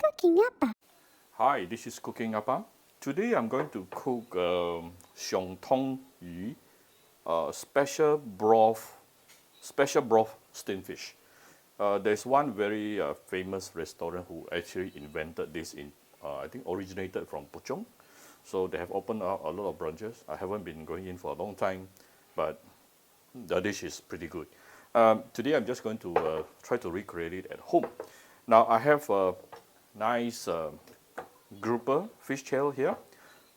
Cooking Appa. Hi, this is Cooking Appa. Today I'm going to cook Xiong Tong Yu, special broth steamed fish. There's one very famous restaurant who actually invented this I think originated from Puchong. So they have opened up a lot of branches. I haven't been going in for a long time, but the dish is pretty good. Today I'm just going to try to recreate it at home. Now I have a nice grouper fish tail here,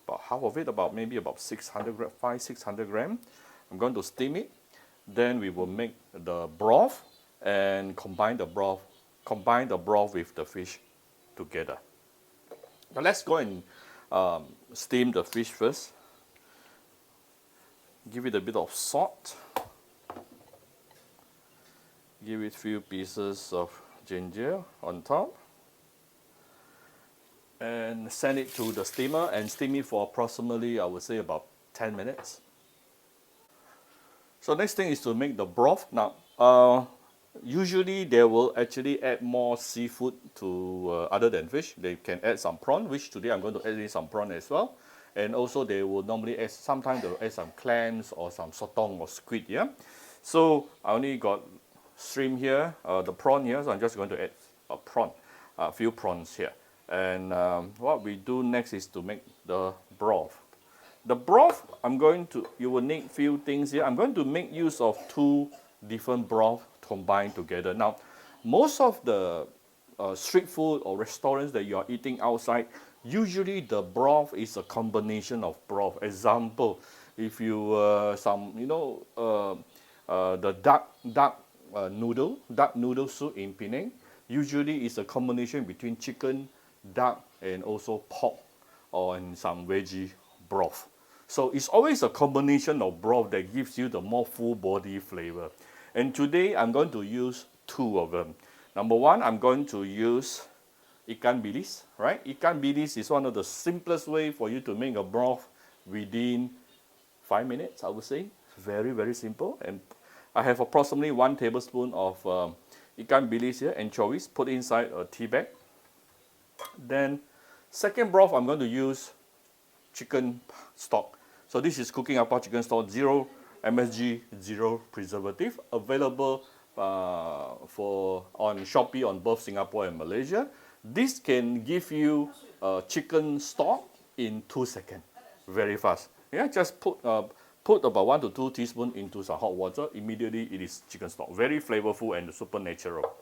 about half of it, maybe about 600 gram. I'm going to steam it. Then we will make the broth and combine the broth with the fish together. Now let's go and steam the fish first. Give it a bit of salt. Give it a few pieces of ginger on top. And send it to the steamer and steam it for approximately, I would say, about 10 minutes. So next thing is to make the broth. Now, usually they will actually add more seafood to other than fish. They can add some prawn, which today I'm going to add in some prawn as well. And also they will normally add, sometimes they will add some clams or some sotong or squid, yeah? So I only got shrimp here, the prawn here, so I'm just going to add a few prawns here. And what we do next is to make the broth. The broth, you will need few things here. I'm going to make use of two different broth combined together. Now, most of the street food or restaurants that you are eating outside, usually the broth is a combination of broth. Example, if you the duck noodle soup in Penang, usually is a combination between chicken, duck, and also pork or some veggie broth. So it's always a combination of broth that gives you the more full body flavor. And today I'm going to use two of them. Number one, I'm going to use ikan bilis, right? Ikan bilis is one of the simplest way for you to make a broth within 5 minutes, I would say. Very, very simple. And I have approximately 1 tablespoon of ikan bilis here, anchovies, put inside a tea bag. Then second broth, I'm going to use chicken stock. So this is Cooking Appa chicken stock, 0 MSG, 0 preservative, available on Shopee on both Singapore and Malaysia. This can give you chicken stock in 2 seconds, very fast. Yeah, just put about 1 to 2 teaspoons into some hot water. Immediately it is chicken stock, very flavorful and super natural.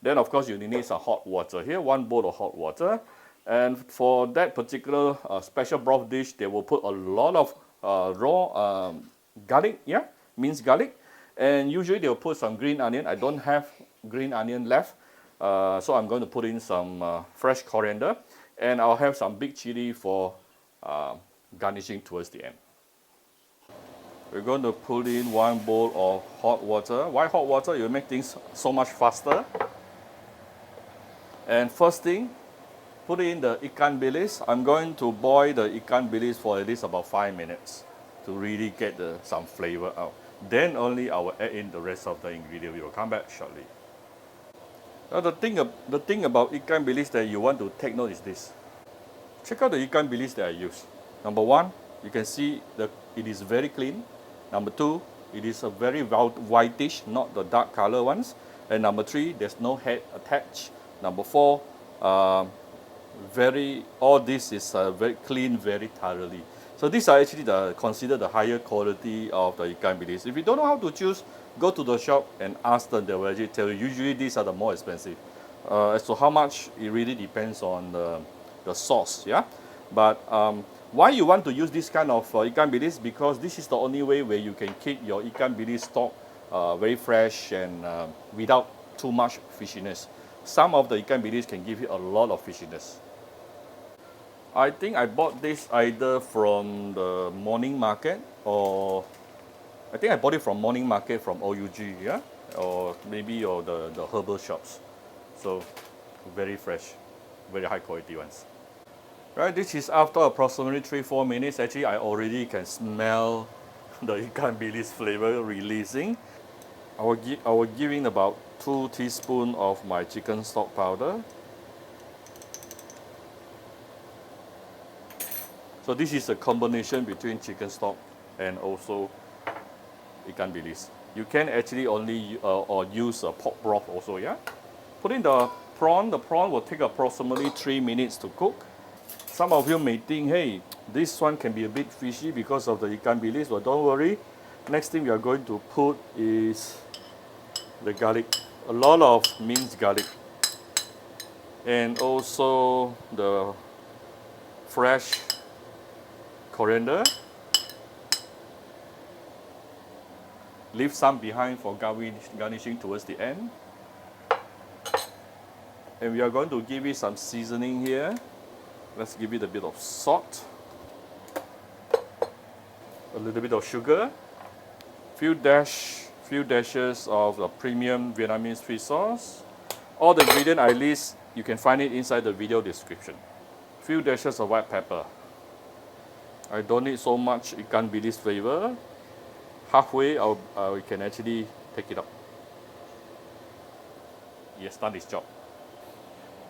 Then of course you need some hot water here, 1 bowl of hot water. And for that particular special broth dish, they will put a lot of raw garlic, yeah, minced garlic. And usually they will put some green onion. I don't have green onion left, so I'm going to put in some fresh coriander. And I'll have some big chili for garnishing towards the end. We're going to put in 1 bowl of hot water. Why hot water? It will make things so much faster. And first thing, put in the ikan bilis. I'm going to boil the ikan bilis for at least about 5 minutes to really get some flavor out. Then only I will add in the rest of the ingredient. We will come back shortly. Now the thing about ikan bilis that you want to take note is this. Check out the ikan bilis that I use. Number one, you can see it is very clean. Number two, it is a very whitish, not the dark color ones. And number three, there's no head attached. Number four, all this is very clean, very thoroughly. So these are actually considered the higher quality of the ikan bilis. If you don't know how to choose, go to the shop and ask them. They will actually tell you. Usually these are the more expensive. As to how much, it really depends on the sauce. Yeah, but why you want to use this kind of ikan bilis? Because this is the only way where you can keep your ikan bilis stock very fresh and without too much fishiness. Some of the ikan bilis can give you a lot of fishiness. I think I bought this either from the morning market, or I think I bought it from morning market from OUG, yeah, or maybe the herbal shops. So very fresh, very high quality ones. Right, this is after approximately 3-4 minutes. Actually, I already can smell the ikan bilis flavor releasing. I will give in about 2 teaspoons of my chicken stock powder. So this is a combination between chicken stock and also ikan bilis. You can actually only or use a pork broth also, yeah? Put in the prawn will take approximately 3 minutes to cook. Some of you may think, hey, this one can be a bit fishy because of the ikan bilis, but don't worry. Next thing we are going to put is the garlic. A lot of minced garlic. And also the fresh coriander. Leave some behind for garnishing towards the end. And we are going to give it some seasoning here. Let's give it a bit of salt, a little bit of sugar, few dashes of the premium Vietnamese fish sauce. All the ingredients I list, you can find it inside the video description. Few dashes of white pepper. I don't need so much ikan bilis flavor. Halfway, we can actually take it up. Yes, done its job.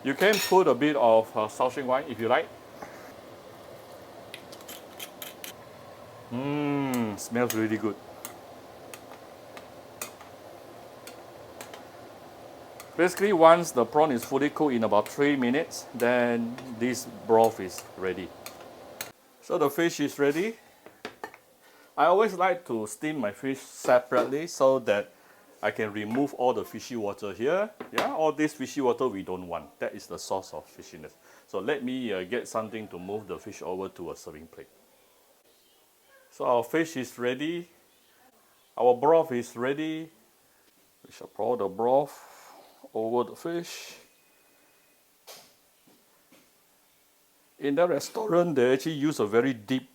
You can put a bit of Shaoxing wine if you like. Smells really good. Basically, once the prawn is fully cooked in about 3 minutes, then this broth is ready. So the fish is ready. I always like to steam my fish separately so that I can remove all the fishy water here. Yeah, all this fishy water we don't want. That is the source of fishiness. So let me get something to move the fish over to a serving plate. So our fish is ready. Our broth is ready. We shall pour the broth over the fish. In the restaurant, they actually use a very deep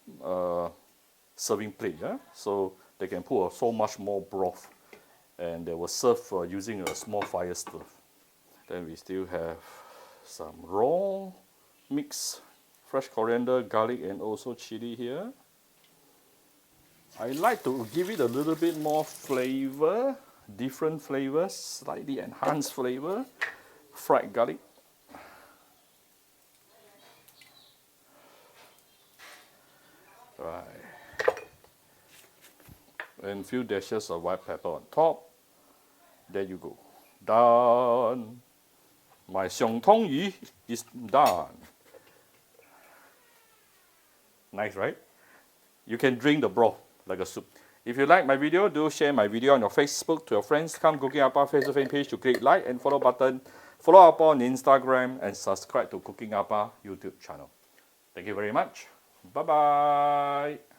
serving plate. Yeah? So they can put so much more broth. And they will serve using a small fire stove. Then we still have some raw mixed fresh coriander, garlic, and also chili here. I like to give it a little bit more flavor, different flavors, slightly enhanced flavor. Fried garlic. Right. And a few dashes of white pepper on top. There you go. Done. My xiong tong yu is done. Nice, right? You can drink the broth like a soup. If you like my video, do share my video on your Facebook to your friends. Come Cooking Appa Facebook fan page to click like and follow button. Follow Appa on Instagram and subscribe to Cooking Appa YouTube channel. Thank you very much. Bye-bye.